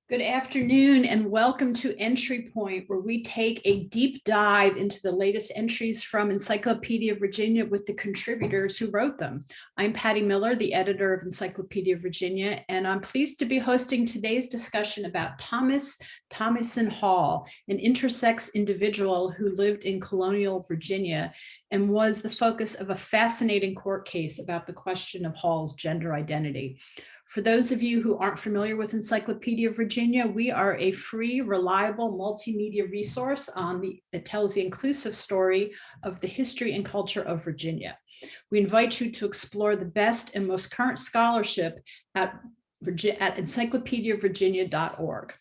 Good afternoon and welcome to EntryPoint, where we take a deep dive into the latest entries from Encyclopedia Virginia with the contributors who wrote them. I'm Patti Miller, the editor of Encyclopedia Virginia, and I'm pleased to be hosting today's discussion about Thomason Hall, an intersex individual who lived in Colonial Virginia and was the focus of a fascinating court case about the question of Hall's gender identity. For those of you who aren't familiar with Encyclopedia Virginia, we are a free, reliable multimedia resource that tells the inclusive story of the history and culture of Virginia. We invite you to explore the best and most current scholarship at encyclopediavirginia.org.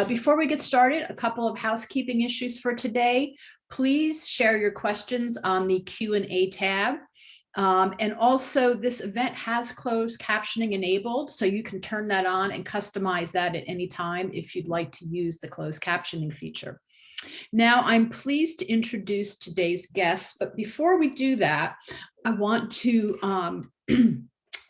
Before we get started, a couple of housekeeping issues for today. Please share your questions on the Q&A tab. And also this event has closed captioning enabled, so you can turn that on and customize that at any time if you'd like to use the closed captioning feature. Now, I'm pleased to introduce today's guests, but before we do that, I want to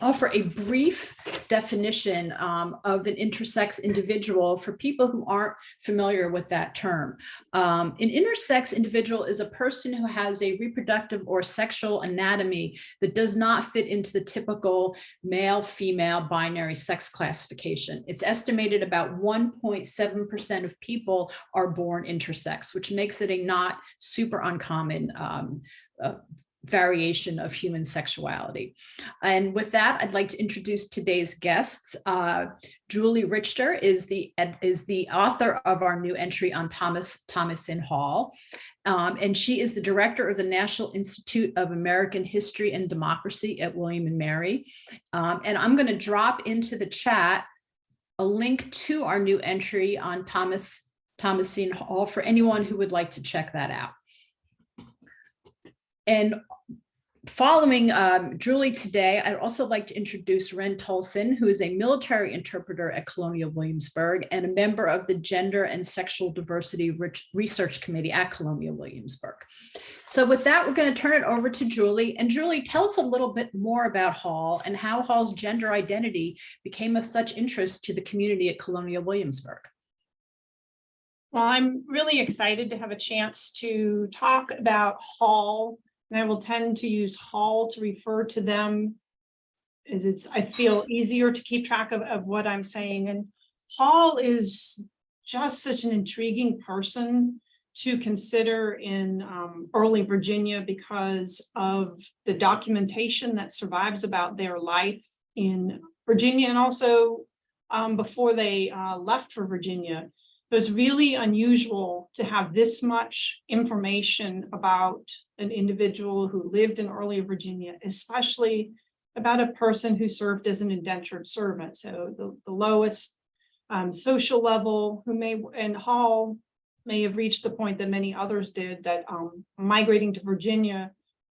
offer a brief definition of an intersex individual for people who aren't familiar with that term. An intersex individual is a person who has a reproductive or sexual anatomy that does not fit into the typical male-female binary sex classification. It's estimated about 1.7% of people are born intersex, which makes it a not super uncommon variation of human sexuality. And with that, I'd like to introduce today's guests. Julie Richter is the author of our new entry on Thomason Hall. And she is the director of the National Institute of American History and Democracy at William and Mary. And I'm going to drop into the chat a link to our new entry on Thomason Hall for anyone who would like to check that out. And following Julie today, I'd also like to introduce Ren Tolson, who is a military interpreter at Colonial Williamsburg and a member of the Gender and Sexual Diversity Research Committee at Colonial Williamsburg. So with that, we're going to turn it over to Julie. And Julie, tell us a little bit more about Hall and how Hall's gender identity became of such interest to the community at Colonial Williamsburg. Well, I'm really excited to have a chance to talk about Hall. And I will tend to use Hall to refer to them as I feel easier to keep track of what I'm saying. And Hall is just such an intriguing person to consider in early Virginia because of the documentation that survives about their life in Virginia and also before they left for Virginia. It was really unusual to have this much information about an individual who lived in early Virginia, especially about a person who served as an indentured servant. So the lowest social level, and Hall may have reached the point that many others did, that migrating to Virginia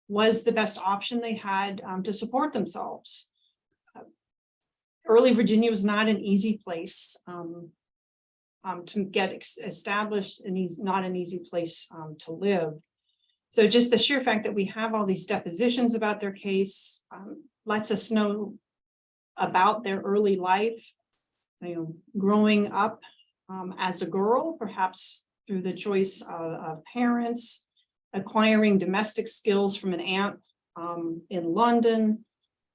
was the best option they had to support themselves. Early Virginia was not an easy place to get established, and he's not an easy place to live. So just the sheer fact that we have all these depositions about their case lets us know about their early life, growing up as a girl, perhaps through the choice of parents, acquiring domestic skills from an aunt in London.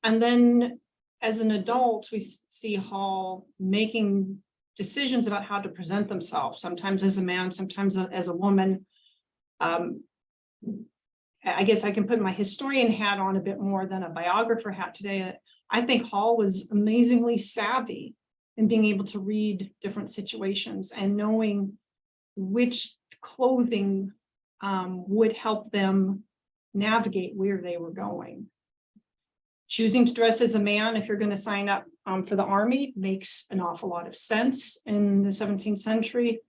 And then as an adult, we see Hall making decisions about how to present themselves, sometimes as a man, sometimes as a woman. I guess I can put my historian hat on a bit more than a biographer hat today. I think Hall was amazingly savvy in being able to read different situations and knowing which clothing would help them navigate where they were going. Choosing to dress as a man, if you're going to sign up for the Army, makes an awful lot of sense in the 17th century.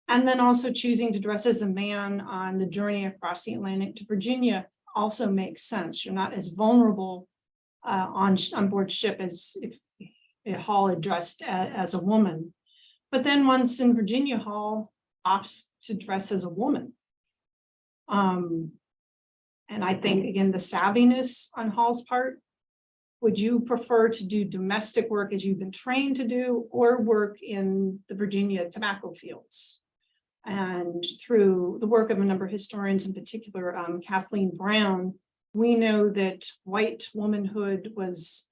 And then also choosing to dress as a man on the journey across the Atlantic to Virginia also makes sense. You're not as vulnerable on board ship as if Hall had dressed as a woman. But then once in Virginia, Hall opts to dress as a woman. And I think, again, the savviness on Hall's part would you prefer to do domestic work as you've been trained to do, or work in the Virginia tobacco fields? And through the work of a number of historians, in particular, Kathleen Brown, we know that white womanhood was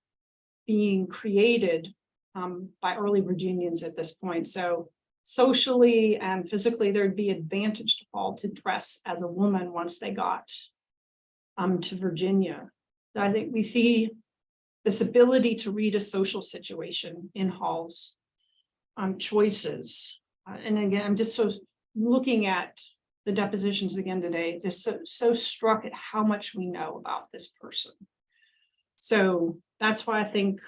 being created by early Virginians at this point. So socially and physically, there'd be advantage to Paul to dress as a woman once they got to Virginia. So I think we see this ability to read a social situation in Hall's choices. And again, I'm just so looking at the depositions again today, just so struck at how much we know about this person. So that's why I think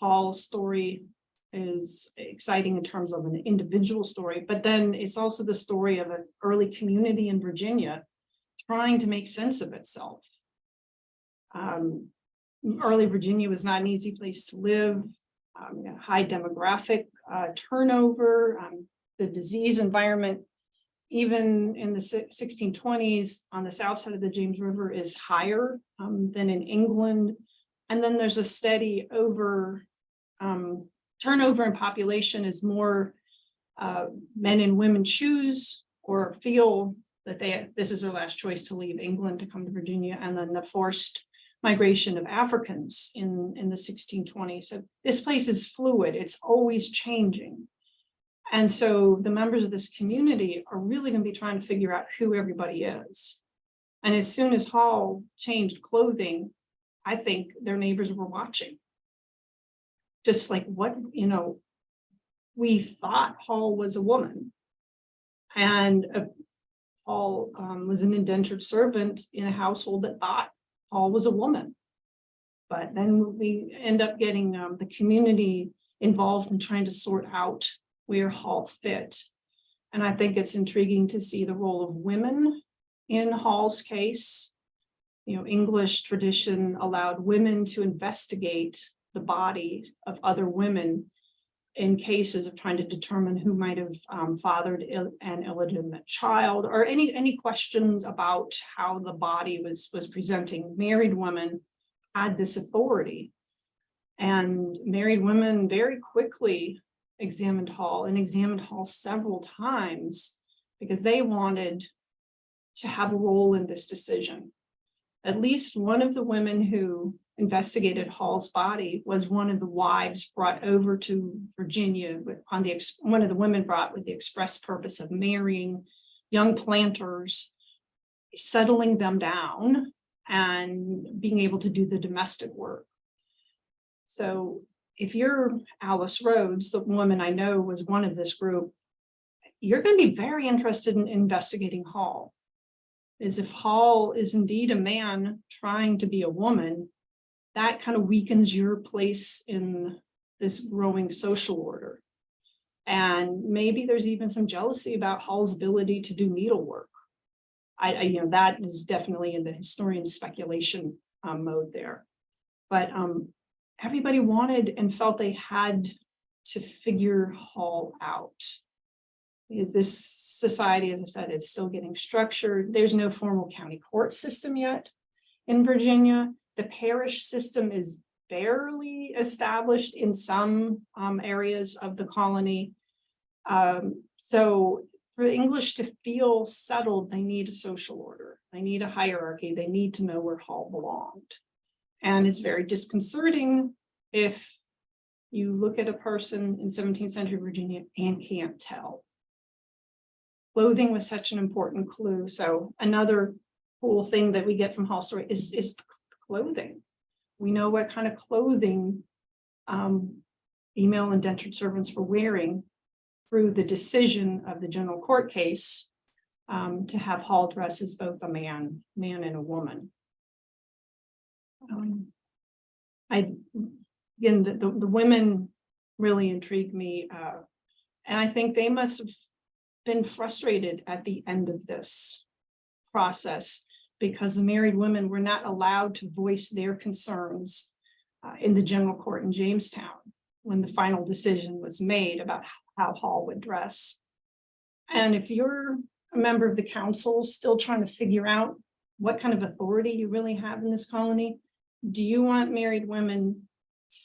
Hall's story is exciting in terms of an individual story, but then it's also the story of an early community in Virginia trying to make sense of itself. Early Virginia was not an easy place to live, high demographic turnover, the disease environment, even in the 1620s on the south side of the James River, is higher than in England. And then there's a steady turnover in population as more men and women choose or feel that this is their last choice to leave England to come to Virginia, and then the forced migration of Africans in the 1620s. So this place is fluid, it's always changing. And so the members of this community are really going to be trying to figure out who everybody is. And as soon as Hall changed clothing, I think their neighbors were watching. Just like what, we thought Hall was a woman. And Hall was an indentured servant in a household that thought Hall was a woman. But then we end up getting the community involved in trying to sort out where Hall fit. And I think it's intriguing to see the role of women in Hall's case. English tradition allowed women to investigate the body of other women in cases of trying to determine who might have fathered an illegitimate child, or any questions about how the body was presenting. Married women had this authority, and married women very quickly examined Hall several times because they wanted to have a role in this decision. At least one of the women who investigated Hall's body was one of the wives brought over to Virginia one of the women brought with the express purpose of marrying young planters, settling them down, and being able to do the domestic work. So if you're Alice Rhodes, the woman I know was one of this group, you're going to be very interested in investigating Hall. Is if Hall is indeed a man trying to be a woman, that kind of weakens your place in this growing social order. And maybe there's even some jealousy about Hall's ability to do needlework. That is definitely in the historian's speculation mode there. But everybody wanted and felt they had to figure Hall out. Because this society, as I said, it's still getting structured. There's no formal county court system yet in Virginia. The parish system is barely established in some areas of the colony. So for the English to feel settled, they need a social order. They need a hierarchy. They need to know where Hall belonged. And it's very disconcerting if you look at a person in 17th century Virginia and can't tell. Clothing was such an important clue. So another cool thing that we get from Hall's story is clothing. We know what kind of clothing female indentured servants were wearing through the decision of the general court case to have Hall dress as both a man and a woman. Again, the women really intrigued me, and I think they must have been frustrated at the end of this process because the married women were not allowed to voice their concerns in the general court in Jamestown when the final decision was made about how Hall would dress. And if you're a member of the council still trying to figure out what kind of authority you really have in this colony, do you want married women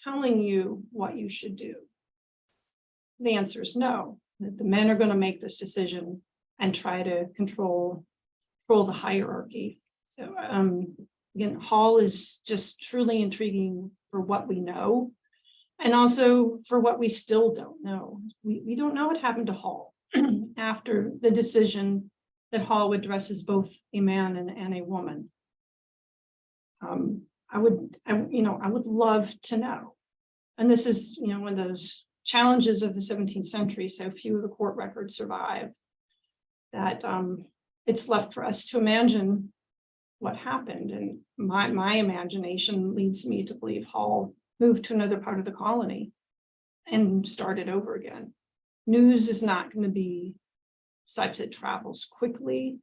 telling you what you should do? The answer is no, that the men are going to make this decision and try to control the hierarchy. So again, Hall is just truly intriguing for what we know, and also for what we still don't know. We don't know what happened to Hall after the decision that Hall would dress as both a man and a woman. I would love to know. And this is, one of those challenges of the 17th century. So few of the court records survive, that it's left for us to imagine what happened. And my imagination leads me to believe Hall moved to another part of the colony and started over again. News is not going to be such that travels quickly.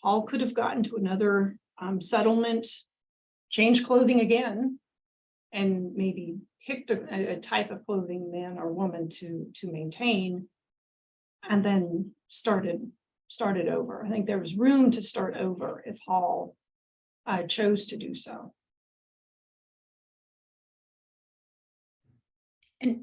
Hall could have gotten to another settlement, changed clothing again, and maybe picked a type of clothing, man or woman, to maintain, and then started over. I think there was room to start over if Hall chose to do so.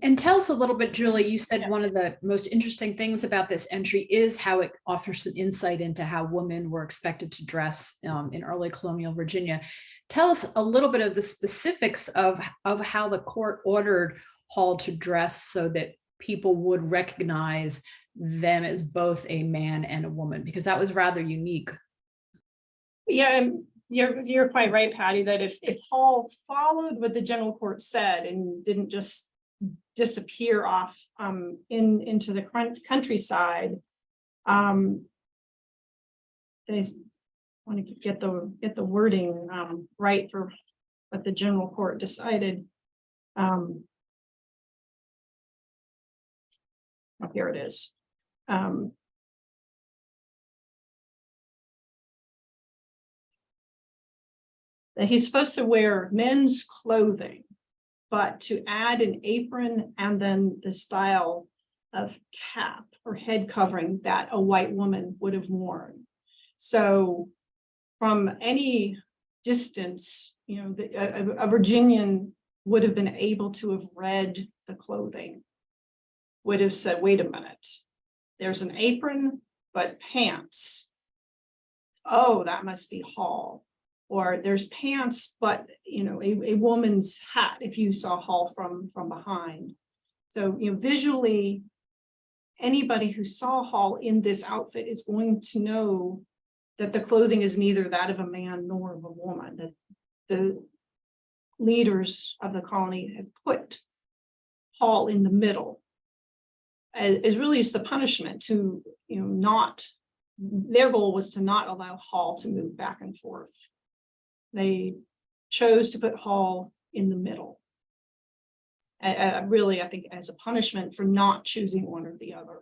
And tell us a little bit, Julie, you said one of the most interesting things about this entry is how it offers some insight into how women were expected to dress in early colonial Virginia. Tell us a little bit of the specifics of how the court ordered Hall to dress so that people would recognize them as both a man and a woman, because that was rather unique. Yeah, you're quite right, Patti, that if Hall followed what the general court said and didn't just disappear off into the countryside, they want to get the wording right for what the general court decided. Oh, here it is. That he's supposed to wear men's clothing, but to add an apron and then the style of cap or head covering that a white woman would have worn. So from any distance, a Virginian would have been able to have read the clothing, would have said, wait a minute, there's an apron, but pants. Oh, that must be Hall. Or there's pants, but a woman's hat, if you saw Hall from behind. So visually, anybody who saw Hall in this outfit is going to know that the clothing is neither that of a man nor of a woman, that the leaders of the colony had put Hall in the middle. As really is the punishment to not, their goal was to not allow Hall to move back and forth. They chose to put Hall in the middle. Really, I think, as a punishment for not choosing one or the other.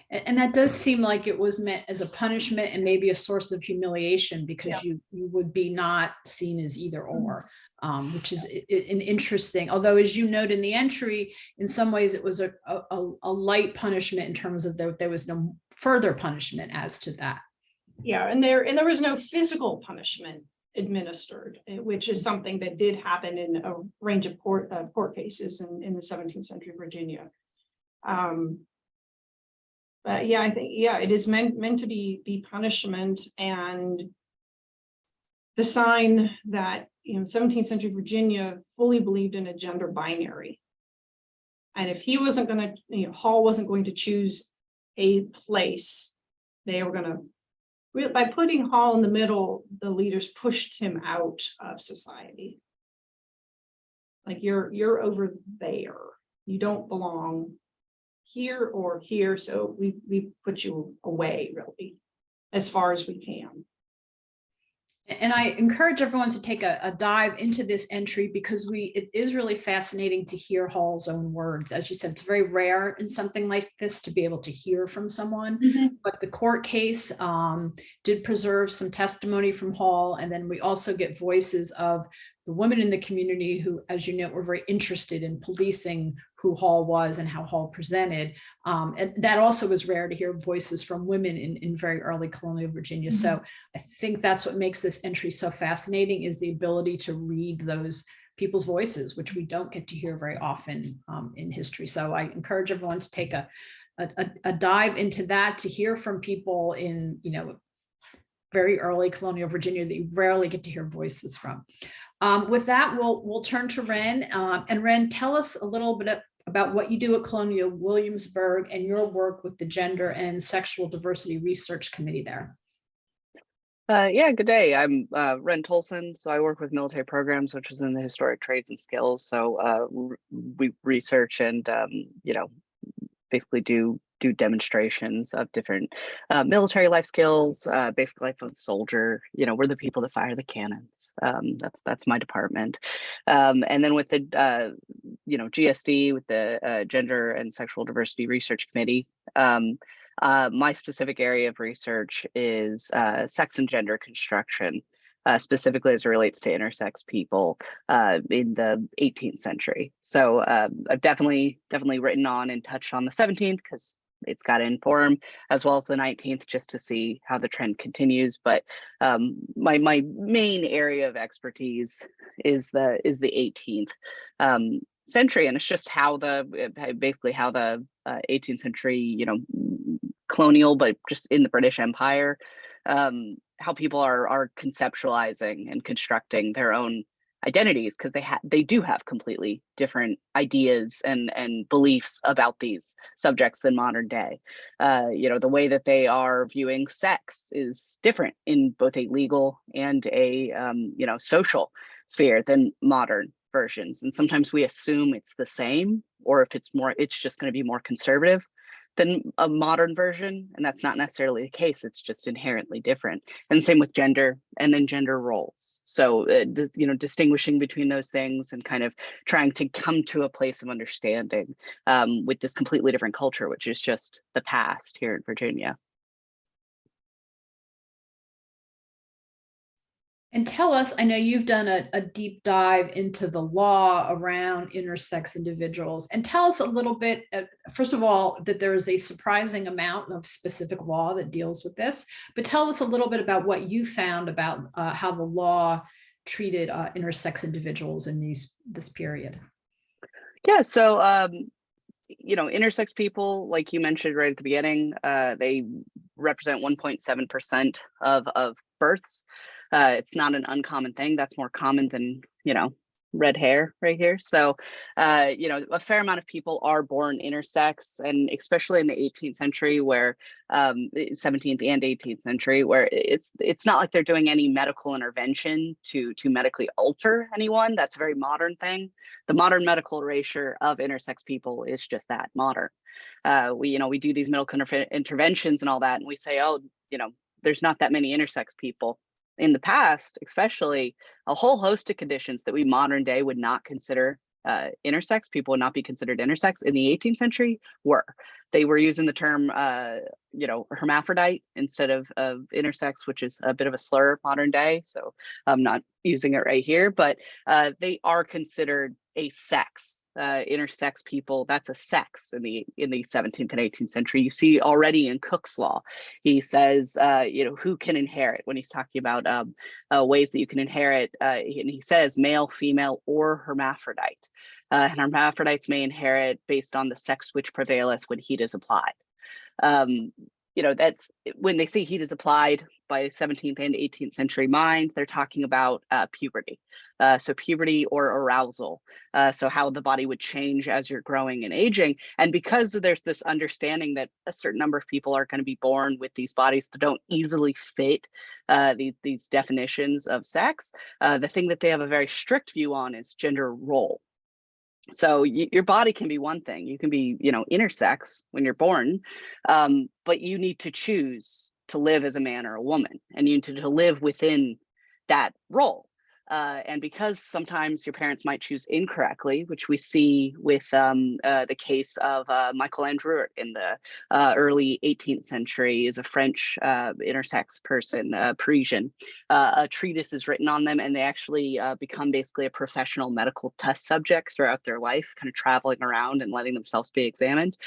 And that does seem like it was meant as a punishment and maybe a source of humiliation, because you would be not seen as either or, which is an interesting, although as you note in the entry, in some ways it was a light punishment in terms of there was no further punishment as to that. Yeah, and there was no physical punishment administered, which is something that did happen in a range of court cases in the 17th century Virginia. But I think it is meant to be punishment, and the sign that 17th century Virginia fully believed in a gender binary, and if he wasn't going to, Hall wasn't going to choose a place, they were going to. By putting Hall in the middle, the leaders pushed him out of society. Like you're over there, you don't belong here or here, so we put you away, really, as far as we can. And I encourage everyone to take a dive into this entry, because it is really fascinating to hear Hall's own words. As you said, it's very rare in something like this to be able to hear from someone, but the court case did preserve some testimony from Hall. And then we also get voices of the women in the community who, as you know, were very interested in policing who Hall was and how Hall presented. And that also was rare to hear voices from women in very early colonial Virginia. So I think that's what makes this entry so fascinating, is the ability to read those people's voices, which we don't get to hear very often in history. So I encourage everyone to take a dive into that, to hear from people in, very early colonial Virginia that you rarely get to hear voices from. With that, we'll turn to Ren. And Ren, tell us a little bit about what you do at Colonial Williamsburg and your work with the Gender and Sexual Diversity Research Committee there. Yeah, good day. I'm Ren Tolson. So I work with military programs, which is in the historic trades and skills. So we research and basically do demonstrations of different military life skills, basic life of a soldier. We're the people that fire the cannons. That's my department. And then with the GSD, with the Gender and Sexual Diversity Research Committee, my specific area of research is sex and gender construction, specifically as it relates to intersex people in the 18th century. So I've definitely written on and touched on the 17th because it's got to inform, as well as the 19th, just to see how the trend continues. But my main area of expertise is the 18th century, and it's just how the 18th century, colonial, but just in the British Empire, how people are conceptualizing and constructing their own identities, because they do have completely different ideas and beliefs about these subjects than modern day. The way that they are viewing sex is different in both a legal and a social sphere than modern versions. And sometimes we assume it's the same, or if it's just going to be more conservative than a modern version, and that's not necessarily the case. It's just inherently different. And same with gender, and then gender roles. So distinguishing between those things and kind of trying to come to a place of understanding with this completely different culture, which is just the past here in Virginia. And tell us, I know you've done a deep dive into the law around intersex individuals, and tell us a little bit, first of all, that there is a surprising amount of specific law that deals with this, but tell us a little bit about what you found about how the law treated intersex individuals in this period. Yeah, so intersex people, like you mentioned right at the beginning, they represent 1.7% of births. It's not an uncommon thing. That's more common than, red hair right here. So, a fair amount of people are born intersex, and especially in the 18th century, where 17th and 18th century, where it's not like they're doing any medical intervention to medically alter anyone. That's a very modern thing. The modern medical erasure of intersex people is just that, modern. We do these medical interventions and all that, and we say, there's not that many intersex people. In the past, especially, a whole host of conditions that we modern day would not consider intersex, people would not be considered intersex, in the 18th century they were using the term hermaphrodite instead of intersex, which is a bit of a slur modern day, so I'm not using it right here, but they are considered a sex. Intersex people, that's a sex in the 17th and 18th century. You see already in Cook's law, he says, who can inherit, when he's talking about ways that you can inherit, and he says male, female, or hermaphrodite. And hermaphrodites may inherit based on the sex which prevaileth when heat is applied. That's when they say heat is applied by 17th and 18th century minds, they're talking about puberty. So puberty or arousal. So how the body would change as you're growing and aging. And because there's this understanding that a certain number of people are going to be born with these bodies that don't easily fit these definitions of sex, the thing that they have a very strict view on is gender role. So your body can be one thing. You can be, intersex when you're born, but you need to choose to live as a man or a woman, and you need to live within that role. And because sometimes your parents might choose incorrectly, which we see with the case of Michael Andrew in the early 18th century, is a French intersex person, Parisian. A treatise is written on them, and they actually become basically a professional medical test subject throughout their life, kind of traveling around and letting themselves be examined.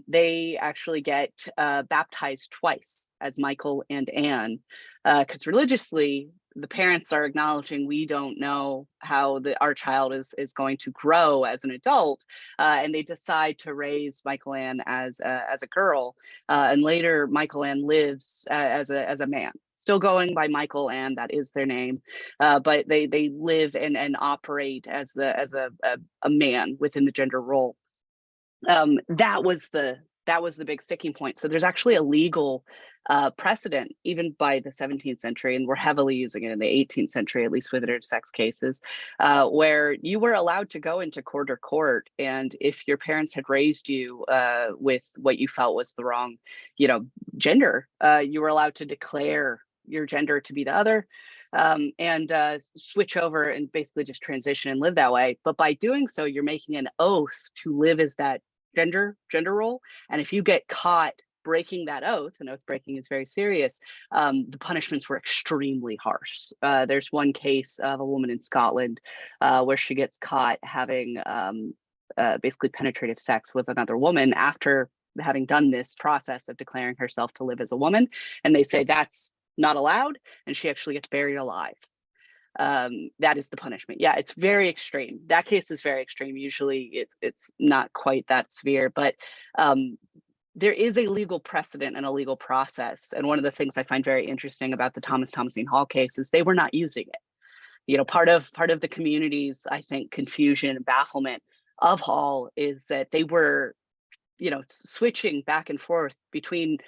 They actually get baptized twice as Michael and Anne, because religiously, the parents are acknowledging we don't know how our child is going to grow as an adult, and they decide to raise Michael Ann as a girl, and later Michael Ann lives as a man, still going by Michael Ann, that is their name, but they live and operate as a man within the gender role. That was the big sticking point. So there's actually a legal precedent even by the 17th century, and we're heavily using it in the 18th century, at least with intersex cases, where you were allowed to go into court, and if your parents had raised you with what you felt was the wrong, gender, you were allowed to declare your gender to be the other, and switch over and basically just transition and live that way. But by doing so, you're making an oath to live as that gender role. And if you get caught breaking that oath, and oath breaking is very serious, the punishments were extremely harsh. There's one case of a woman in Scotland where she gets caught having basically penetrative sex with another woman after having done this process of declaring herself to live as a woman. And they say that's not allowed, and she actually gets buried alive. That is the punishment. Yeah, it's very extreme. That case is very extreme. Usually it's not quite that severe, but there is a legal precedent and a legal process. And one of the things I find very interesting about the Thomasine Hall case is they were not using it. Part of the community's, I think, confusion and bafflement of Hall is that they were, switching back and forth between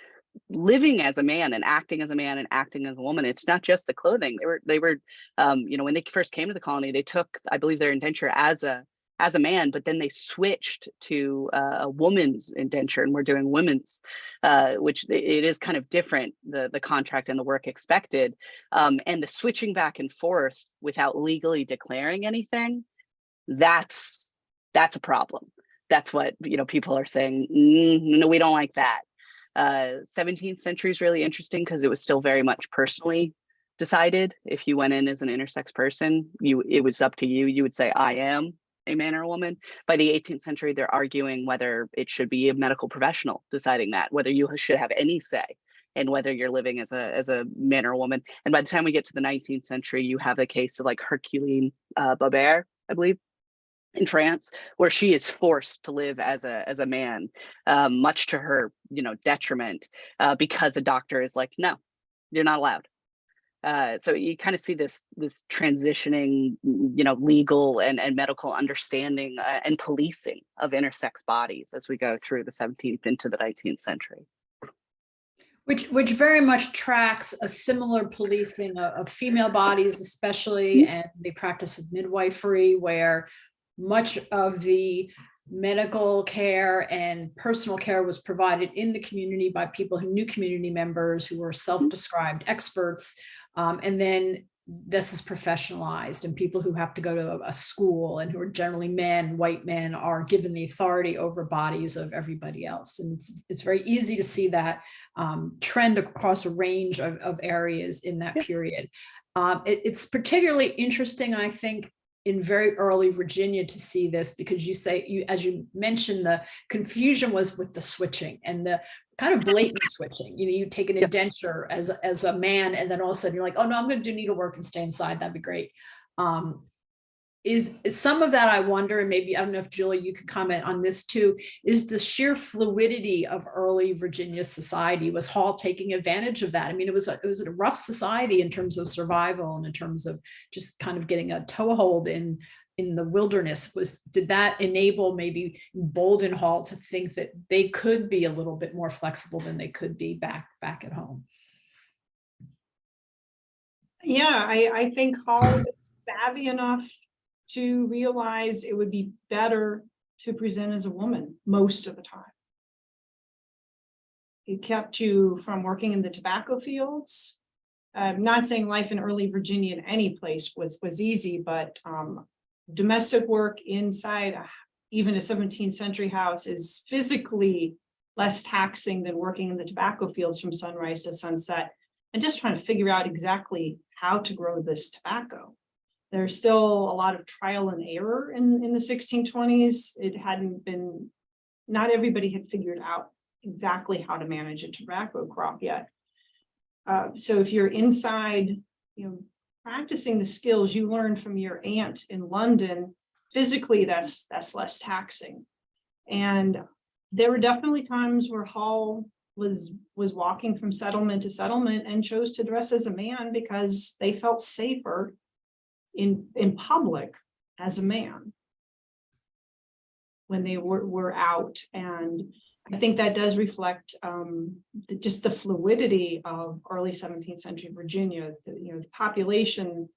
living as a man and acting as a man and acting as a woman. It's not just the clothing. They were when they first came to the colony, they took, I believe, their indenture as a man, but then they switched to a woman's indenture, and we're doing women's, which it is kind of different, the contract and the work expected, and the switching back and forth without legally declaring anything, that's a problem. That's what people are saying. No, we don't like that. 17th century is really interesting because it was still very much personally decided. If you went in as an intersex person, it was up to you. You would say, I am a man or a woman. By the 18th century, they're arguing whether it should be a medical professional deciding that, whether you should have any say in whether you're living as a man or a woman. And by the time we get to the 19th century, you have a case of like Herculine Babert, I believe, in France, where she is forced to live as a man, much to her detriment, because a doctor is like, no, you're not allowed. So you kind of see this transitioning, legal and medical understanding and policing of intersex bodies as we go through the 17th into the 19th century. Which very much tracks a similar policing of female bodies, especially, and the practice of midwifery, where much of the medical care and personal care was provided in the community by people who knew community members who were self-described experts. And then this is professionalized, and people who have to go to a school and who are generally men, white men, are given the authority over bodies of everybody else. And it's very easy to see that trend across a range of areas in that period. It's particularly interesting, I think, in very early Virginia to see this, because as you mentioned, the confusion was with the switching and the kind of blatant switching. You take an indenture as a man, and then all of a sudden you're like, oh no, I'm going to do needlework and stay inside. That'd be great. Is some of that, I wonder, and maybe, I don't know if Julie, you could comment on this too, is the sheer fluidity of early Virginia society. Was Hall taking advantage of that? I mean, it was a rough society in terms of survival and in terms of just kind of getting a toehold in the wilderness. Did that enable, maybe embolden Hall to think that they could be a little bit more flexible than they could be back at home? Yeah, I think Hall is savvy enough to realize it would be better to present as a woman most of the time. It kept you from working in the tobacco fields. I'm not saying life in early Virginia in any place was easy, but domestic work inside even a 17th century house is physically less taxing than working in the tobacco fields from sunrise to sunset and just trying to figure out exactly how to grow this tobacco. There's still a lot of trial and error in the 1620s. It hadn't been, not everybody had figured out exactly how to manage a tobacco crop yet. So if you're inside, practicing the skills you learned from your aunt in London, physically that's less taxing. And there were definitely times where Hall was walking from settlement to settlement and chose to dress as a man because they felt safer in public as a man when they were out. And I think that does reflect just the fluidity of early 17th century Virginia. The population,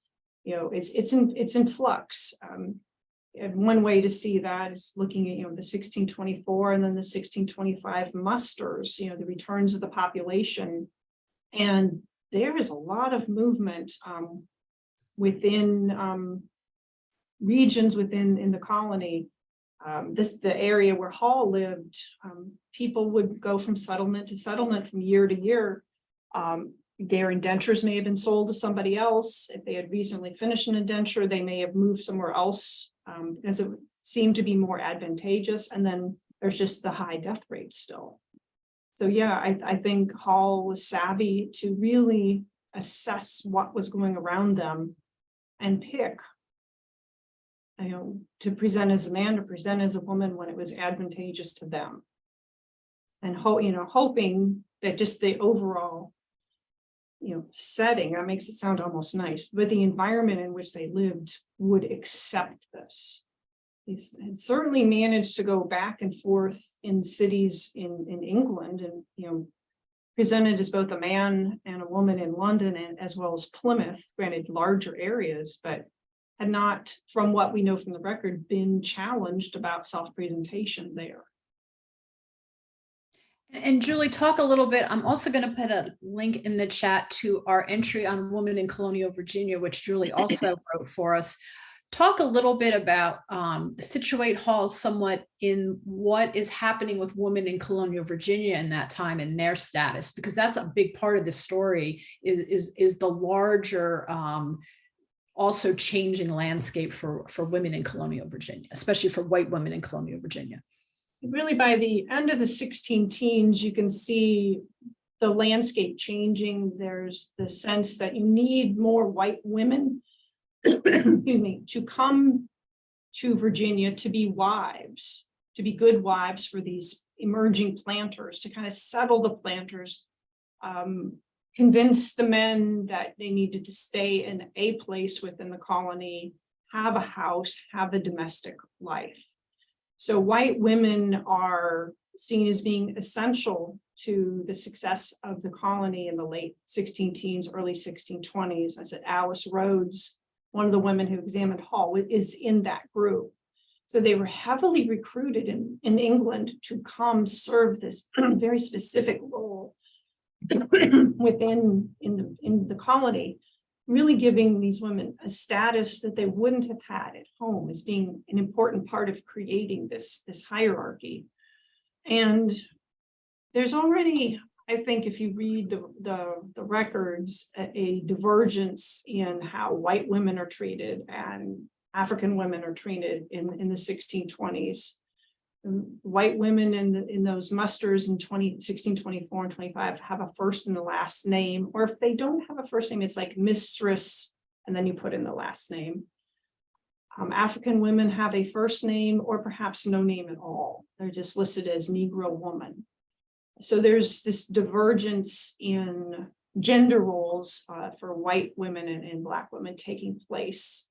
it's in flux. And one way to see that is looking at, the 1624 and then the 1625 musters, the returns of the population. And there is a lot of movement within regions in the colony. The area where Hall lived, people would go from settlement to settlement from year to year. Their indentures may have been sold to somebody else. If they had recently finished an indenture, they may have moved somewhere else because it seemed to be more advantageous. And then there's just the high death rate still. So yeah, I think Hall was savvy to really assess what was going around them and pick, to present as a man, to present as a woman when it was advantageous to them. And hoping that just the overall setting, that makes it sound almost nice, but the environment in which they lived would accept this. He's had certainly managed to go back and forth in cities in England and, presented as both a man and a woman in London and as well as Plymouth, granted larger areas, but had not, from what we know from the record, been challenged about self-presentation there. And Julie, talk a little bit. I'm also going to put a link in the chat to our entry on women in colonial Virginia, which Julie also wrote for us. Talk a little bit about situate Hall somewhat in what is happening with women in colonial Virginia in that time and their status, because that's a big part of the story is the larger also changing landscape for women in colonial Virginia, especially for white women in colonial Virginia. Really, by the end of the 16 teens, you can see the landscape changing. There's the sense that you need more white women excuse me, to come to Virginia to be wives, to be good wives for these emerging planters, to kind of settle the planters, convince the men that they needed to stay in a place within the colony, have a house, have a domestic life. So white women are seen as being essential to the success of the colony in the late 16 teens, early 1620s. I said Alice Rhodes, one of the women who examined Hall, is in that group. So they were heavily recruited in England to come serve this very specific role within the colony, really giving these women a status that they wouldn't have had at home as being an important part of creating this hierarchy. And there's already, I think, if you read the records, a divergence in how white women are treated and African women are treated in the 1620s. White women in those musters in 1624 and 25 have a first and the last name, or if they don't have a first name, it's like mistress, and then you put in the last name. African women have a first name or perhaps no name at all. They're just listed as Negro woman. So there's this divergence in gender roles for white women and Black women taking place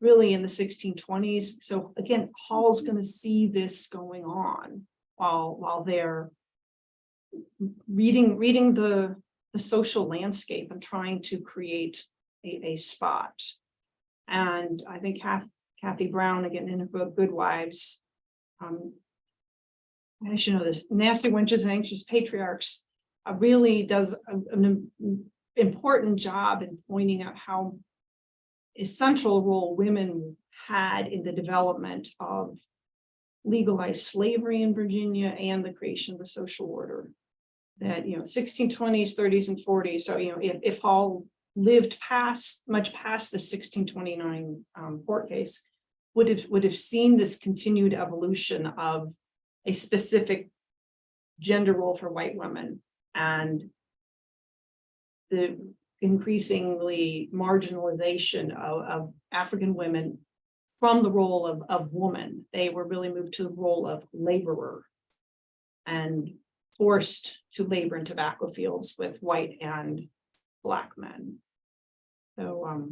really in the 1620s. So again, Hall's going to see this going on while they're reading the social landscape and trying to create a spot. And I think Kathy Brown, again, in her book, Good Wives, I should know this, Nasty Wenches and Anxious Patriarchs, really does an important job in pointing out how essential role women had in the development of legalized slavery in Virginia and the creation of the social order. That 1620s, 30s, and 40s. So if Hall lived much past the 1629 court case, would have seen this continued evolution of a specific gender role for white women and the increasingly marginalization of African women from the role of woman. They were really moved to the role of laborer and forced to labor in tobacco fields with white and Black men. So,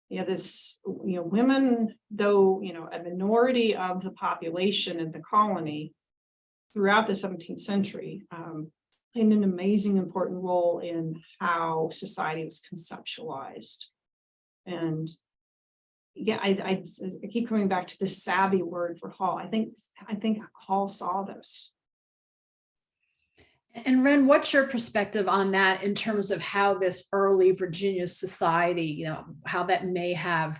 yeah, this, women, though, a minority of the population in the colony throughout the 17th century, played an amazing, important role in how society was conceptualized. And yeah, I keep coming back to this savvy word for Hall. I think Hall saw this. And Ren, what's your perspective on that in terms of how this early Virginia society, how that may have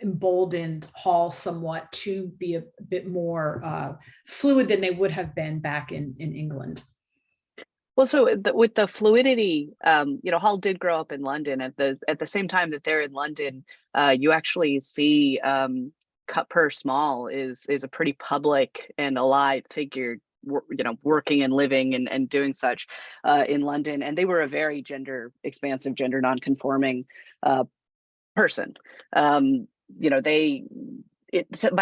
emboldened Hall somewhat to be a bit more fluid than they would have been back in England? Well, so with the fluidity, Hall did grow up in London. At the same time that they're in London, you actually see Cut Purse Small is a pretty public and alive figure, working and living and doing such in London. And they were a very gender expansive, gender nonconforming person. By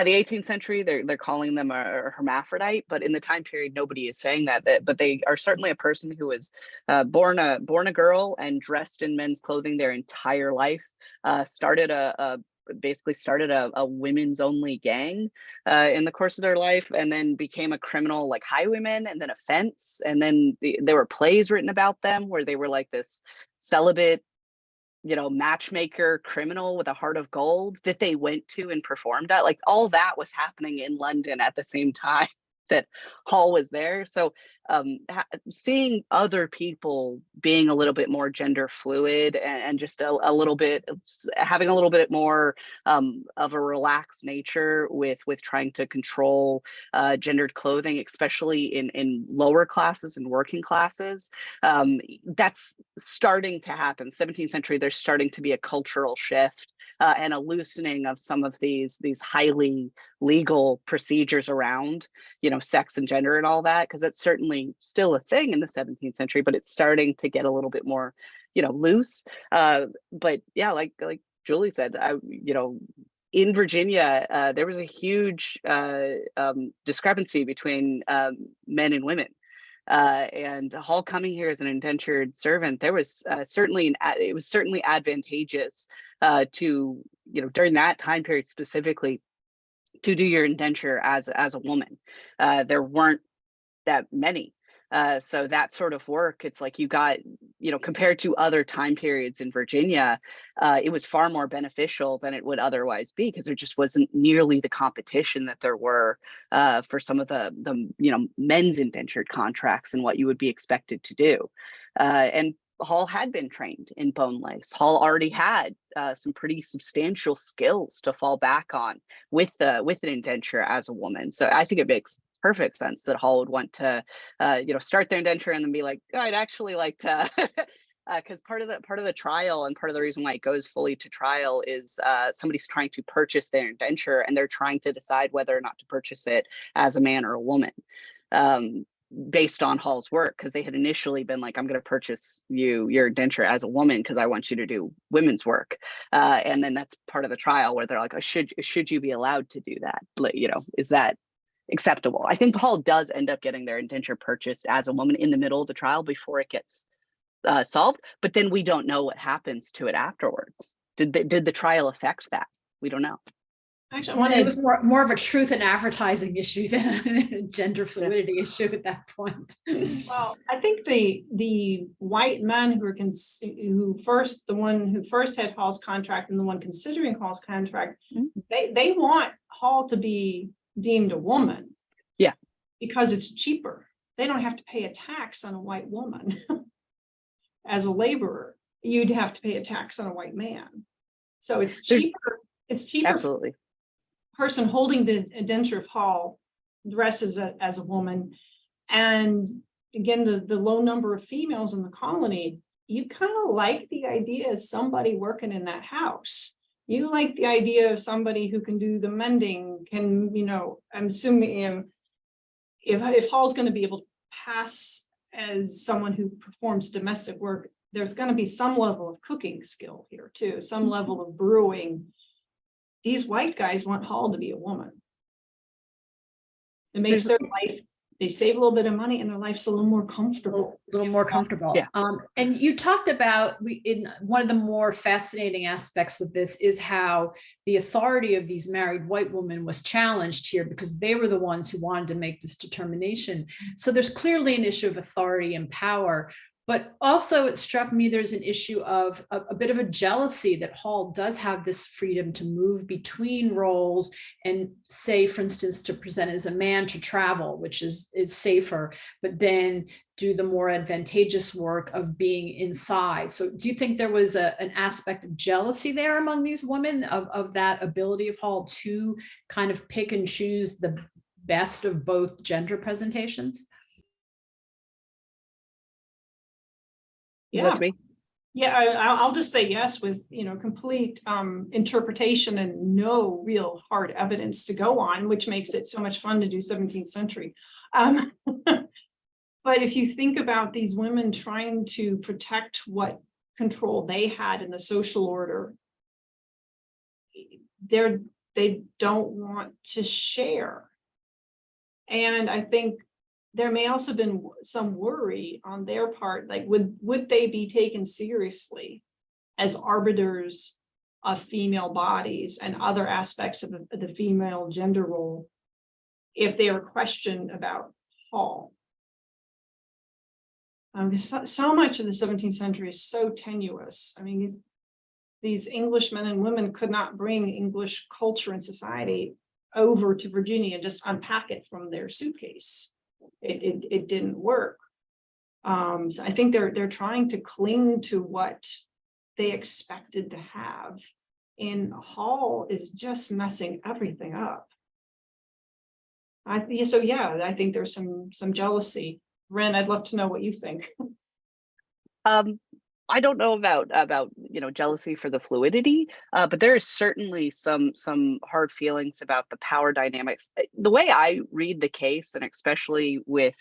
the 18th century, they're calling them a hermaphrodite, but in the time period, nobody is saying that. But they are certainly a person who was born a girl and dressed in men's clothing their entire life. Basically started a women's only gang in the course of their life, and then became a criminal like highwayman, and then a fence, and then there were plays written about them where they were like this celibate, matchmaker criminal with a heart of gold that they went to and performed at. Like, all that was happening in London at the same time that Hall was there. So seeing other people being a little bit more gender fluid and just a little bit, having a little bit more of a relaxed nature with trying to control gendered clothing, especially in lower classes and working classes, that's starting to happen. 17th century, there's starting to be a cultural shift and a loosening of some of these highly legal procedures around, sex and gender and all that, because it's certainly still a thing in the 17th century, but it's starting to get a little bit more, loose. But yeah, like Julie said, in Virginia, there was a huge discrepancy between men and women. And Hall coming here as an indentured servant, there was certainly advantageous to, during that time period specifically, to do your indenture as a woman. There weren't that many. So that sort of work, it's like you got, compared to other time periods in Virginia, it was far more beneficial than it would otherwise be, because there just wasn't nearly the competition that there were for some of the men's indentured contracts and what you would be expected to do. And Hall had been trained in bone lace. Hall already had some pretty substantial skills to fall back on with an indenture as a woman. So I think it makes perfect sense that Hall would want to, start their indenture and then be like, oh, I'd actually like to, because part of the trial and part of the reason why it goes fully to trial is somebody's trying to purchase their indenture and they're trying to decide whether or not to purchase it as a man or a woman. Based on Hall's work, because they had initially been like, I'm going to purchase your indenture as a woman because I want you to do women's work. And then that's part of the trial where they're like, oh, should you be allowed to do that? Is that acceptable? I think Hall does end up getting their indenture purchased as a woman in the middle of the trial before it gets solved. But then we don't know what happens to it afterwards. Did the trial affect that? We don't know. Actually, it was more of a truth and advertising issue than a gender fluidity issue at that point. Well, I think the white men who first had Hall's contract and the one considering Hall's contract, they want Hall to be deemed a woman. Yeah, because it's cheaper. They don't have to pay a tax on a white woman. As a laborer, you'd have to pay a tax on a white man. So it's cheaper. It's cheaper. Absolutely. Person holding the indenture of Hall dresses as a woman, and again the low number of females in the colony, you kind of like the idea of somebody working in that house. You like the idea of somebody who can do the mending, I'm assuming if Hall's going to be able to pass as someone who performs domestic work there's going to be some level of cooking skill here too, some level of brewing. These white guys want Hall to be a woman. It makes their life, they save a little bit of money and their life's a little more comfortable. A little more comfortable. Yeah. And you talked about, in one of the more fascinating aspects of this is how the authority of these married white women was challenged here because they were the ones who wanted to make this determination. So there's clearly an issue of authority and power. But also it struck me there's an issue of a bit of a jealousy that Hall does have this freedom to move between roles and say, for instance, to present as a man to travel, which is safer, but then do the more advantageous work of being inside. So do you think there was an aspect of jealousy there among these women of that ability of Hall to kind of pick and choose the best of both gender presentations? Yeah, yeah, I'll just say yes with, complete interpretation and no real hard evidence to go on, which makes it so much fun to do 17th century. But if you think about these women trying to protect what control they had in the social order, they don't want to share. And I think there may also been some worry on their part, like would they be taken seriously as arbiters of female bodies and other aspects of the female gender role if they were questioned about Hall? So much of the 17th century is so tenuous. I mean, these English men and women could not bring English culture and society over to Virginia and just unpack it from their suitcase. It didn't work. So I think they're trying to cling to what they expected to have, and Hall is just messing everything up. I think there's some jealousy. Ren, I'd love to know what you think. I don't know about jealousy for the fluidity, but there is certainly some hard feelings about the power dynamics. The way I read the case, and especially with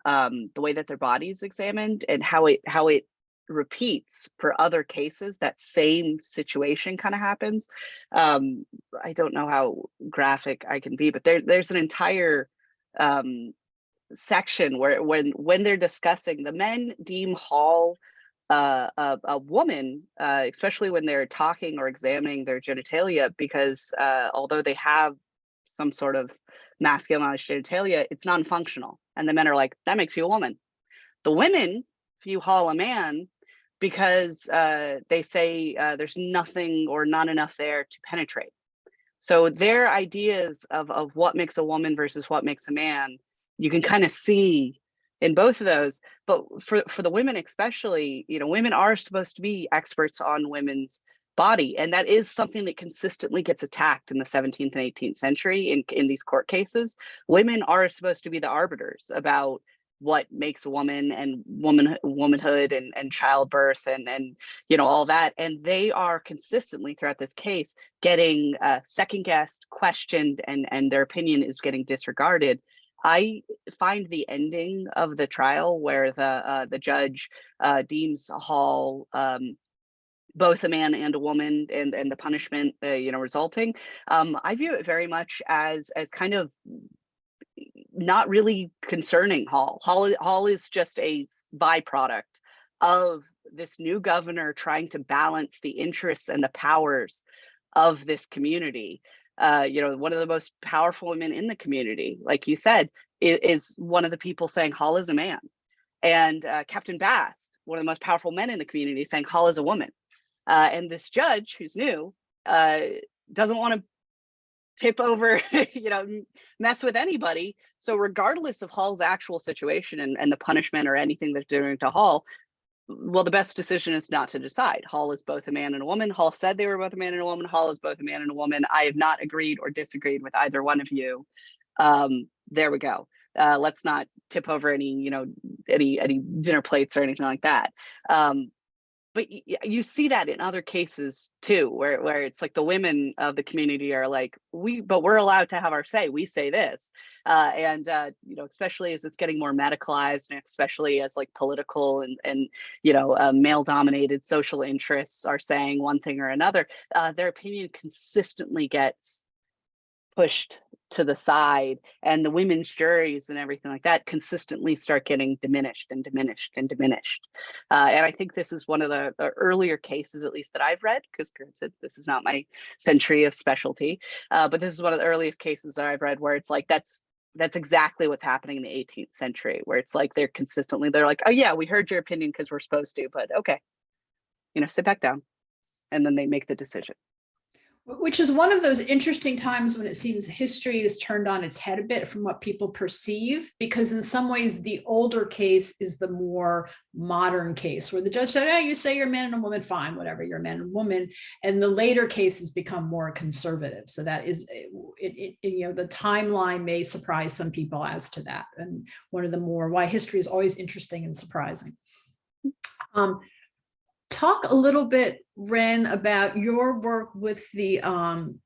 the way that their body's examined and how it repeats for other cases, that same situation kind of happens. I don't know how graphic I can be, but there's an entire section where when they're discussing, the men deem Hall a woman, especially when they're talking or examining their genitalia, because although they have some sort of masculinized genitalia, it's non-functional. And the men are like, that makes you a woman. The women view Hall a man because they say there's nothing or not enough there to penetrate. So their ideas of what makes a woman versus what makes a man, you can kind of see in both of those. But for the women especially, women are supposed to be experts on women's body, and that is something that consistently gets attacked in the 17th and 18th century in these court cases. Women are supposed to be the arbiters about what makes a woman and womanhood and childbirth and all that, and they are consistently throughout this case getting second guessed, questioned, and their opinion is getting disregarded. I find the ending of the trial where the judge deems Hall both a man and a woman, and the punishment resulting, I view it very much as kind of not really concerning Hall. Hall is just a byproduct of this new governor trying to balance the interests and the powers of this community. One of the most powerful women in the community, like you said, is one of the people saying Hall is a man. And Captain Bast, one of the most powerful men in the community, saying Hall is a woman. And this judge, who's new, doesn't want to tip over, mess with anybody. So regardless of Hall's actual situation and the punishment or anything they're doing to Hall, well, the best decision is not to decide. Hall is both a man and a woman. Hall said they were both a man and a woman. Hall is both a man and a woman. I have not agreed or disagreed with either one of you. There we go. Let's not tip over any dinner plates or anything like that. but you see that in other cases too, where it's like the women of the community are like, but we're allowed to have our say. We say this, and you know, especially as it's getting more medicalized, and especially as like political and you know, male-dominated social interests are saying one thing or another, their opinion consistently gets pushed to the side, and the women's juries and everything like that consistently start getting diminished and diminished and diminished. And I think this is one of the earlier cases, at least that I've read, because granted, this is not my century of specialty, but this is one of the earliest cases that I've read where it's like, that's exactly what's happening in the 18th century, where it's like they're like, oh yeah, we heard your opinion because we're supposed to, but okay, you know, sit back down. And then they make the decision. Which is one of those interesting times when it seems history is turned on its head a bit from what people perceive, because in some ways the older case is the more modern case where the judge said, oh, you say you're a man and a woman, fine, whatever, you're a man and woman. And the later cases become more conservative. So that is, you know, the timeline may surprise some people as to that. And one of the more, why history is always interesting and surprising. Talk a little bit, Ren, about your work with the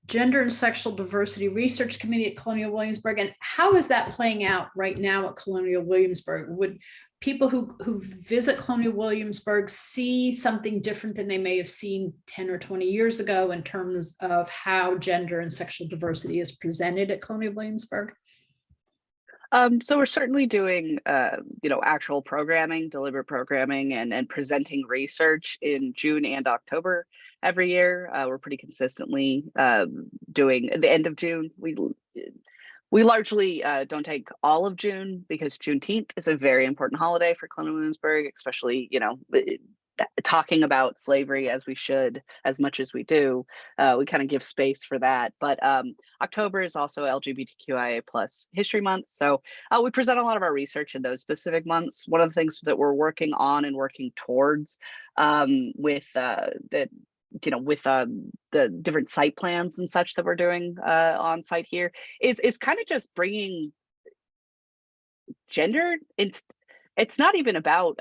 Gender and Sexual Diversity Research Committee at Colonial Williamsburg, and how is that playing out right now at Colonial Williamsburg? Would people who visit Colonial Williamsburg see something different than they may have seen 10 or 20 years ago in terms of how gender and sexual diversity is presented at Colonial Williamsburg? So we're certainly doing, you know, actual programming, deliberate programming, and presenting research in June and October every year. We're pretty consistently doing at the end of June. We largely don't take all of June because Juneteenth is a very important holiday for Colonial Williamsburg, especially, you know, talking about slavery as we should, as much as we do. We kind of give space for that. But October is also LGBTQIA plus History Month. So we present a lot of our research in those specific months. One of the things that we're working on and working towards with the different site plans and such that we're doing on site here is kind of just bringing gender. It's not even about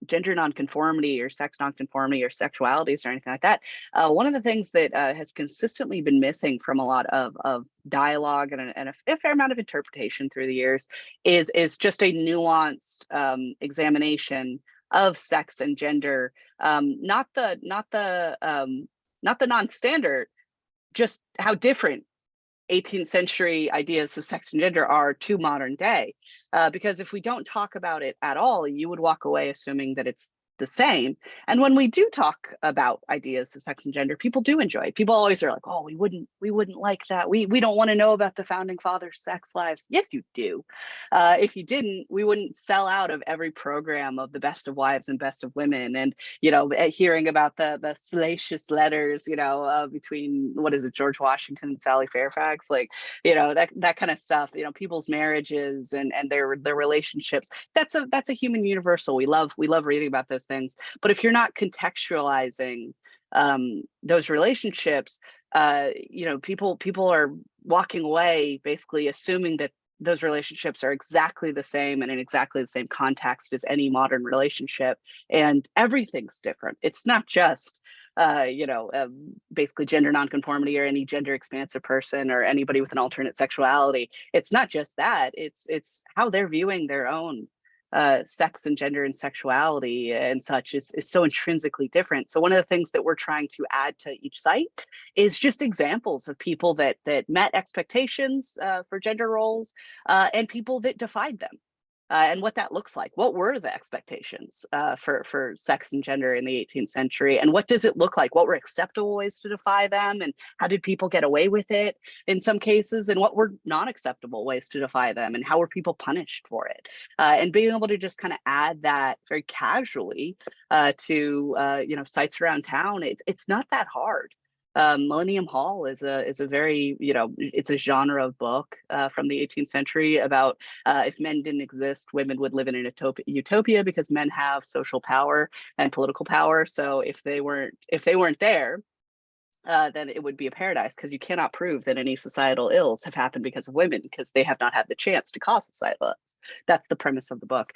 gender nonconformity or sex nonconformity or sexualities or anything like that. One of the things that has consistently been missing from a lot of dialogue and a fair amount of interpretation through the years is just a nuanced examination of sex and gender, not the non-standard, just how different 18th century ideas of sex and gender are to modern day. Because if we don't talk about it at all, you would walk away assuming that it's the same. And when we do talk about ideas of sex and gender, people do enjoy it. People always are like, oh, we wouldn't like that. We don't want to know about the founding fathers' sex lives. Yes, you do. If you didn't, we wouldn't sell out of every program of the best of wives and best of women. And, you know, hearing about the salacious letters, you know, between, what is it, George Washington and Sally Fairfax, like, you know, that kind of stuff, you know, people's marriages and their relationships. That's a human universal. We love reading about those things. But if you're not contextualizing those relationships, you know, people are walking away basically assuming that those relationships are exactly the same and in exactly the same context as any modern relationship, and everything's different. It's not just basically gender nonconformity or any gender expansive person or anybody with an alternate sexuality. It's not just that. It's how they're viewing their own sex and gender and sexuality and such is so intrinsically different. So one of the things that we're trying to add to each site is just examples of people that met expectations for gender roles and people that defied them. And what that looks like. What were the expectations for sex and gender in the 18th century? And what does it look like? What were acceptable ways to defy them? And how did people get away with it in some cases? And what were non-acceptable ways to defy them? And how were people punished for it? And being able to just kind of add that very casually to sites around town, it's not that hard. Millennium Hall is a very, it's a genre of book from the 18th century about if men didn't exist, women would live in an utopia because men have social power and political power. So if they weren't there, then it would be a paradise, because you cannot prove that any societal ills have happened because of women, because they have not had the chance to cause societal ills. That's the premise of the book.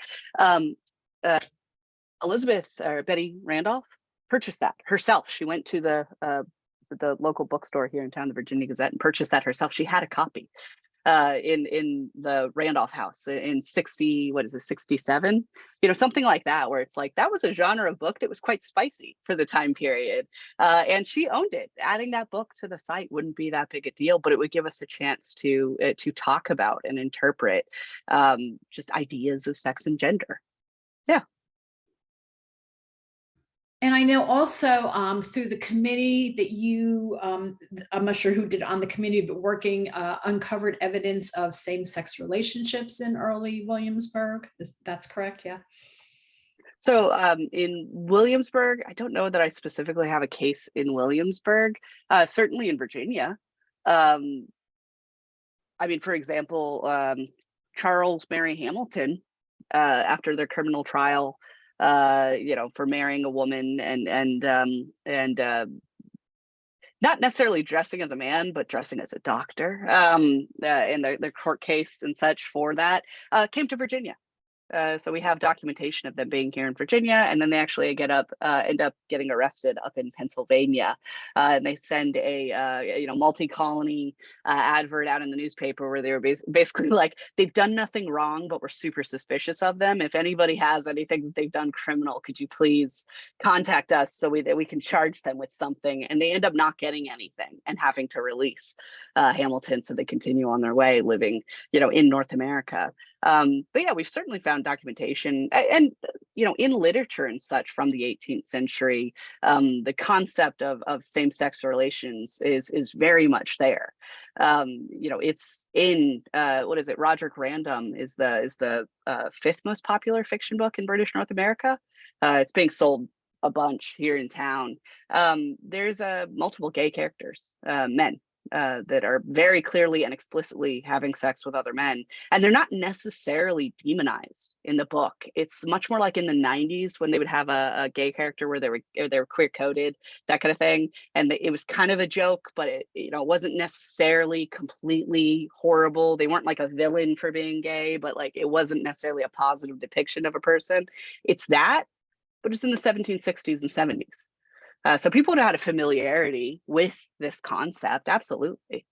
Elizabeth or Betty Randolph. purchased that herself. She went to the local bookstore here in town, the Virginia Gazette, and purchased that herself. She had a copy in the Randolph house in 67, something like that, where it's like that was a genre of book that was quite spicy for the time period, and she owned it. Adding that book to the site wouldn't be that big a deal, but it would give us a chance to talk about and interpret just ideas of sex and gender. Yeah. And I know also through the committee that you, I'm not sure who did on the committee, but working uncovered evidence of same-sex relationships in early Williamsburg. That's correct, yeah? So in Williamsburg, I don't know that I specifically have a case in Williamsburg, certainly in Virginia. I mean, for example, Charles Mary Hamilton, after their criminal trial, for marrying a woman and not necessarily dressing as a man, but dressing as a doctor, and their court case and such for that came to Virginia. So we have documentation of them being here in Virginia, and then they actually end up getting arrested up in Pennsylvania. And they send a multi-colony advert out in the newspaper where they were basically like, they've done nothing wrong, but we're super suspicious of them. If anybody has anything that they've done criminal, could you please contact us so that we can charge them with something? And they end up not getting anything and having to release Hamilton, so they continue on their way living, in North America. But yeah, we've certainly found documentation and in literature and such from the 18th century. The concept of same-sex relations is very much there. It's in what is it? Roderick Random is the fifth most popular fiction book in British North America. It's being sold a bunch here in town. There's multiple gay characters, men. That are very clearly and explicitly having sex with other men, and they're not necessarily demonized in the book. It's much more like in the 90s when they would have a gay character where they were queer coded, that kind of thing, and it was kind of a joke, but it wasn't necessarily completely horrible. They weren't like a villain for being gay, but like it wasn't necessarily a positive depiction of a person. It's that, but it's in the 1760s and 70s. So people would have had a familiarity with this concept, absolutely.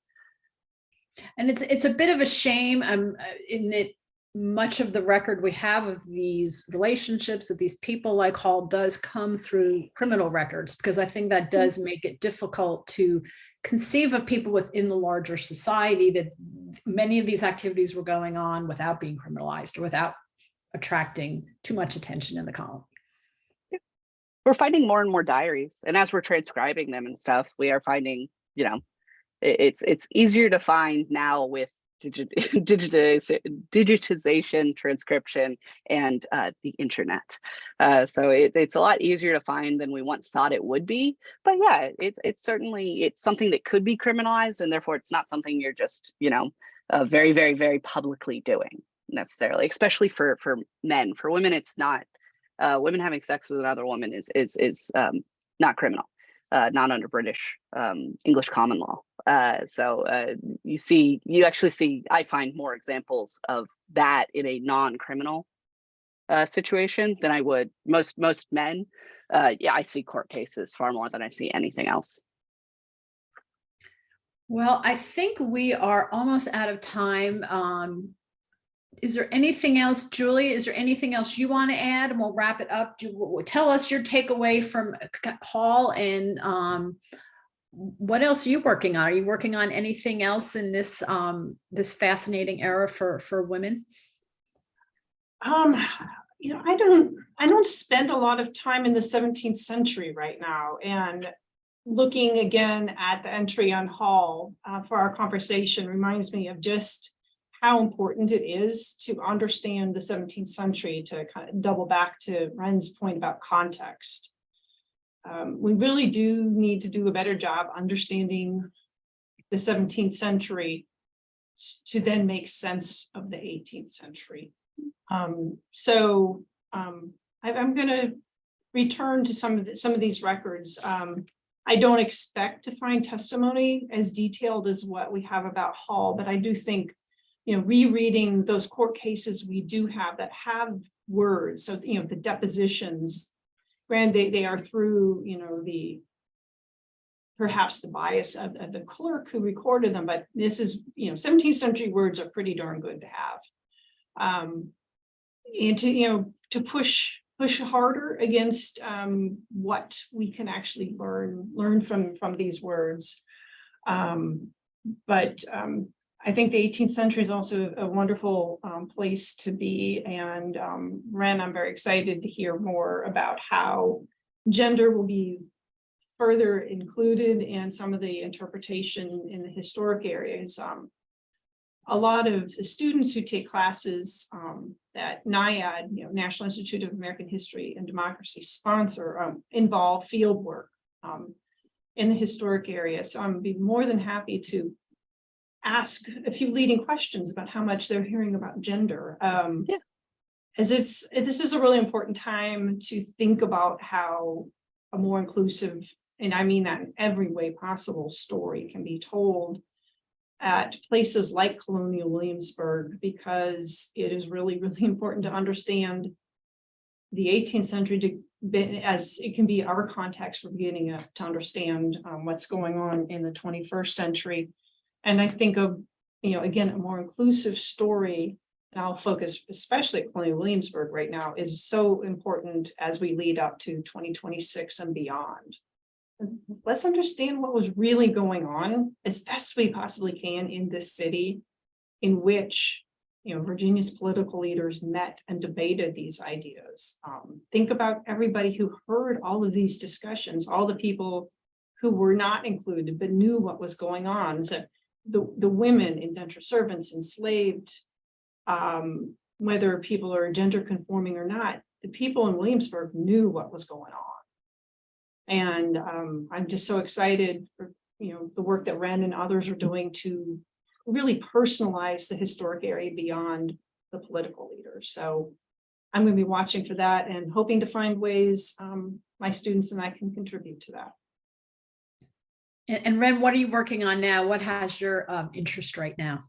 And it's a bit of a shame in that much of the record we have of these relationships of these people like Hall does come through criminal records, because I think that does make it difficult to conceive of people within the larger society that many of these activities were going on without being criminalized or without attracting too much attention in the colony. We're finding more and more diaries, and as we're transcribing them and stuff, we are finding, it's easier to find now with digitization, transcription, and the internet. So it's a lot easier to find than we once thought it would be. But yeah, it's certainly something that could be criminalized, and therefore it's not something you're just very, very, very publicly doing necessarily, especially for men. For women, it's not. Women having sex with another woman is not criminal, not under British English common law. So you actually see, I find more examples of that in a non-criminal situation than I would most men. Yeah, I see court cases far more than I see anything else. Well, I think we are almost out of time. Is there anything else, Julie? Is there anything else you want to add? And we'll wrap it up. Tell us your takeaway from Hall, and what else are you working on? Are you working on anything else in this this fascinating era for women? I don't spend a lot of time in the 17th century right now, and looking again at the entry on Hall for our conversation reminds me of just how important it is to understand the 17th century, to kind of double back to Ren's point about context. We really do need to do a better job understanding the 17th century to then make sense of the 18th century. I'm going to return to some of these records. I don't expect to find testimony as detailed as what we have about Hall, but I do think rereading those court cases we do have that have words, so the depositions granted, they are through, perhaps the bias of the clerk who recorded them, but this is, 17th century words are pretty darn good to have. And to push harder against what we can actually learn from these words. But I think the 18th century is also a wonderful place to be. And Ren, I'm very excited to hear more about how gender will be further included in some of the interpretation in the historic areas. A lot of the students who take classes that NIAD, National Institute of American History and Democracy sponsor, involve field work in the historic area. So I'm be more than happy to ask a few leading questions about how much they're hearing about gender. As this is a really important time to think about how a more inclusive, and I mean that in every way possible, story can be told at places like Colonial Williamsburg, because it is really, really important to understand the 18th century as it can be our context for beginning to understand what's going on in the 21st century. And I think of, again, a more inclusive story, and I'll focus especially at Colonial Williamsburg right now, is so important as we lead up to 2026 and beyond. Let's understand what was really going on as best we possibly can in this city, in which Virginia's political leaders met and debated these ideas. Think about everybody who heard all of these discussions, all the people who were not included but knew what was going on. So the women, indentured servants, enslaved, whether people are gender conforming or not, the people in Williamsburg knew what was going on. And I'm just so excited for the work that Ren and others are doing to really personalize the historic area beyond the political leaders. So I'm going to be watching for that and hoping to find ways my students and I can contribute to that. And Ren, what are you working on now? What has your interest right now?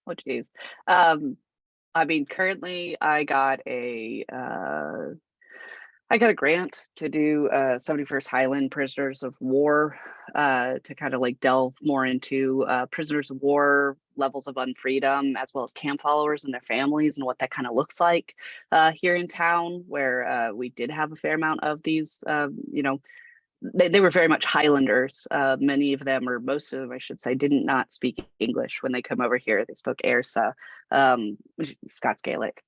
Oh, geez. I mean, currently I got a grant to do 71st Highland Prisoners of War to kind of like delve more into prisoners of war, levels of unfreedom, as well as camp followers and their families and what that kind of looks like here in town, where we did have a fair amount of these, they were very much Highlanders. Many of them, or most of them, I should say, did not speak English when they come over here. They spoke Airsa, which is Scots Gaelic.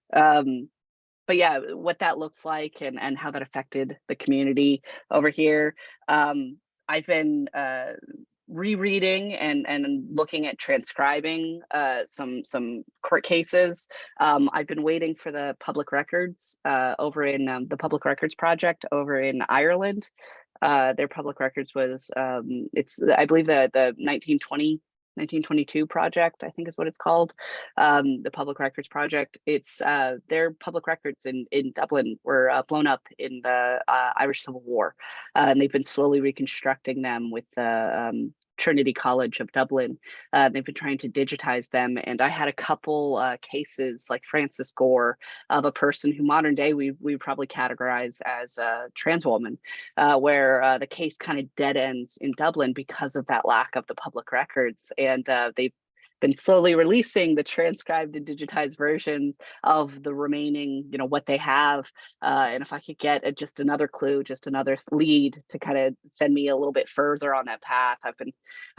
But yeah, what that looks like and how that affected the community over here. I've been rereading and looking at transcribing some court cases. I've been waiting for the public records over in the Public Records Project over in Ireland. Their public records was it's I believe the 1922 project, I think is what it's called. The Public Records Project. It's their public records in Dublin were blown up in the Irish Civil War, and they've been slowly reconstructing them with the Trinity College of Dublin. They've been trying to digitize them, and I had a couple cases like Frances Gore, of a person who modern day we probably categorize as a trans woman, where the case kind of dead ends in Dublin because of that lack of the public records, and they've been slowly releasing the transcribed and digitized versions of the remaining, what they have. And if I could get just another clue, just another lead to kind of send me a little bit further on that path, I've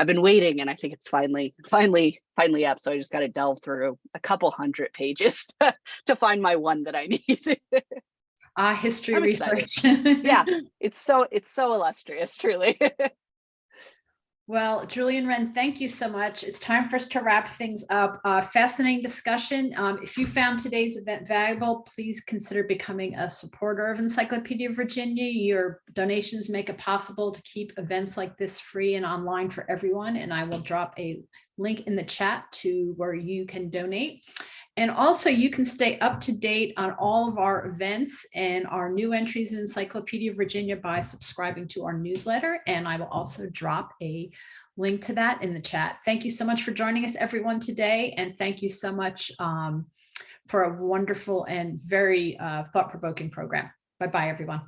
been waiting, and I think it's finally up. So I just got to delve through a couple hundred pages to find my one that I need. History research. Yeah, it's so illustrious, truly. Well, Julie and Ren, thank you so much. It's time for us to wrap things up. Fascinating discussion. If you found today's event valuable, please consider becoming a supporter of Encyclopedia Virginia. Your donations make it possible to keep events like this free and online for everyone. And I will drop a link in the chat to where you can donate. And also you can stay up to date on all of our events and our new entries in Encyclopedia Virginia by subscribing to our newsletter. And I will also drop a link to that in the chat. Thank you so much for joining us, everyone, today. And thank you so much for a wonderful and very thought-provoking program. Bye-bye, everyone.